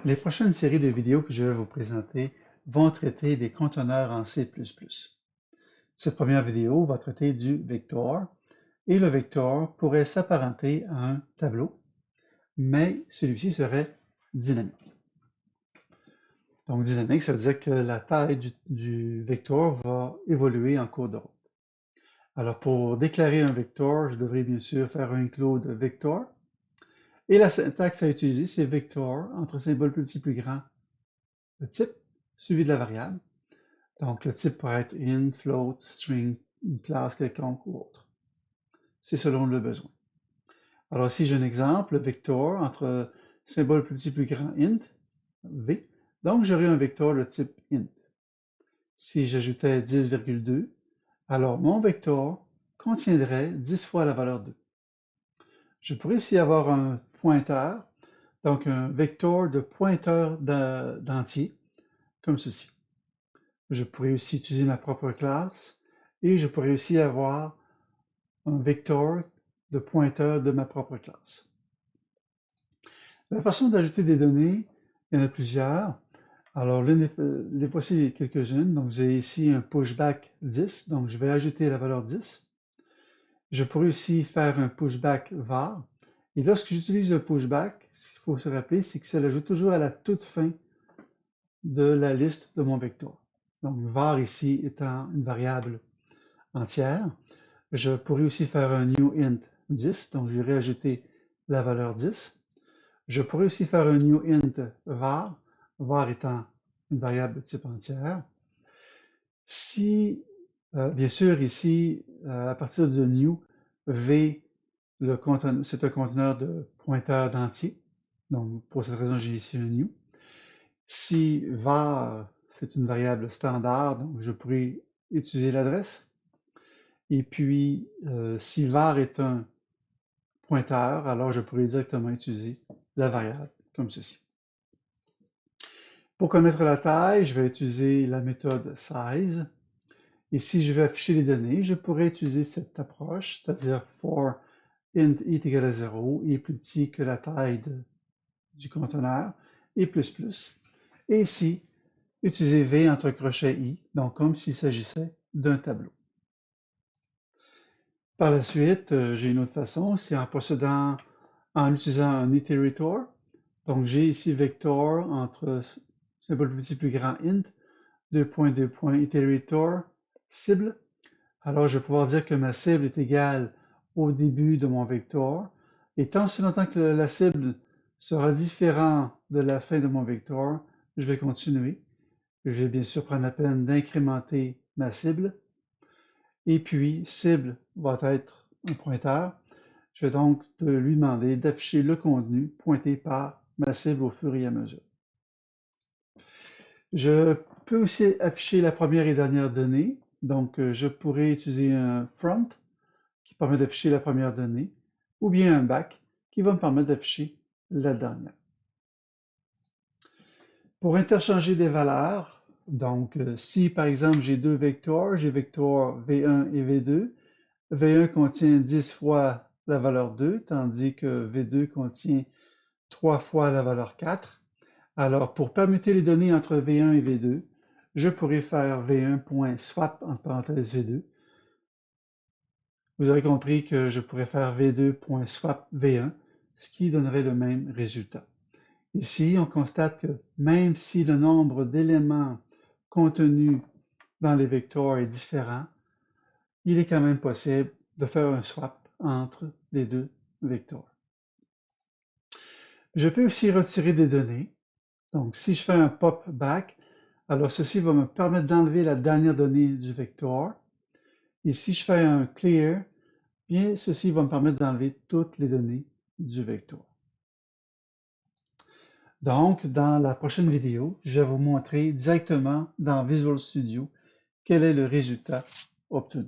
Les prochaines séries de vidéos que je vais vous présenter vont traiter des conteneurs en C++. Cette première vidéo va traiter du vector, et le vector pourrait s'apparenter à un tableau, mais celui-ci serait dynamique. Donc dynamique, ça veut dire que la taille du vector va évoluer en cours de route. Alors pour déclarer un vector, je devrais bien sûr faire un include vector, et la syntaxe à utiliser, c'est vector entre symbole plus grand, le type, suivi de la variable. Donc, le type pourrait être int, float, string, une classe quelconque ou autre. C'est selon le besoin. Alors ici, j'ai un exemple, le vector entre symbole plus grand int, v. Donc, j'aurai un vector de type int. Si j'ajoutais 10,2, alors mon vector contiendrait 10 fois la valeur 2. Je pourrais aussi avoir un pointeur, donc un vecteur de pointeur d'entier, comme ceci. Je pourrais aussi utiliser ma propre classe et je pourrais aussi avoir un vecteur de pointeur de ma propre classe. La façon d'ajouter des données, il y en a plusieurs. Alors, les voici quelques-unes. Donc, j'ai ici un pushback 10. Donc, je vais ajouter la valeur 10. Je pourrais aussi faire un pushback var. Et lorsque j'utilise le pushback, ce qu'il faut se rappeler, c'est que ça l'ajoute toujours à la toute fin de la liste de mon vecteur. Donc, var ici étant une variable entière. Je pourrais aussi faire un new int 10, donc je vais ajouter la valeur 10. Je pourrais aussi faire un new int var, var étant une variable de type entière. Si, bien sûr, ici, à partir de new, v, c'est un conteneur de pointeur d'entier. Donc, pour cette raison, j'ai ici un new. Si var, c'est une variable standard, donc je pourrais utiliser l'adresse. Et puis, si var est un pointeur, alors je pourrais directement utiliser la variable, comme ceci. Pour connaître la taille, je vais utiliser la méthode size. Et si je veux afficher les données, je pourrais utiliser cette approche, c'est-à-dire for int i est égal à 0, i est plus petit que la taille du conteneur, et plus. Et ici, utiliser v entre crochet i, donc comme s'il s'agissait d'un tableau. Par la suite, j'ai une autre façon, c'est en utilisant un iterator. Donc j'ai ici vector entre symbole plus grand int, iterator, cible. Alors je vais pouvoir dire que ma cible est égale au début de mon vector. Et tant si longtemps que la cible sera différente de la fin de mon vector, je vais continuer. Je vais bien sûr prendre la peine d'incrémenter ma cible. Et puis, cible va être un pointeur. Je vais donc lui demander d'afficher le contenu pointé par ma cible au fur et à mesure. Je peux aussi afficher la première et dernière donnée. Donc, je pourrais utiliser un front qui permet d'afficher la première donnée, ou bien un back qui va me permettre d'afficher la dernière. Pour interchanger des valeurs, donc si par exemple j'ai deux vecteurs, j'ai vecteur V1 et V2, V1 contient 10 fois la valeur 2, tandis que V2 contient 3 fois la valeur 4. Alors, pour permuter les données entre V1 et V2, je pourrais faire V1.swap entre parenthèses V2. Vous aurez compris que je pourrais faire V2.swap V1, ce qui donnerait le même résultat. Ici, on constate que même si le nombre d'éléments contenus dans les vecteurs est différent, il est quand même possible de faire un swap entre les deux vecteurs. Je peux aussi retirer des données. Donc, si je fais un pop back, alors ceci va me permettre d'enlever la dernière donnée du vecteur. Et si je fais un clear, bien, ceci va me permettre d'enlever toutes les données du vecteur. Donc, dans la prochaine vidéo, je vais vous montrer directement dans Visual Studio quel est le résultat obtenu.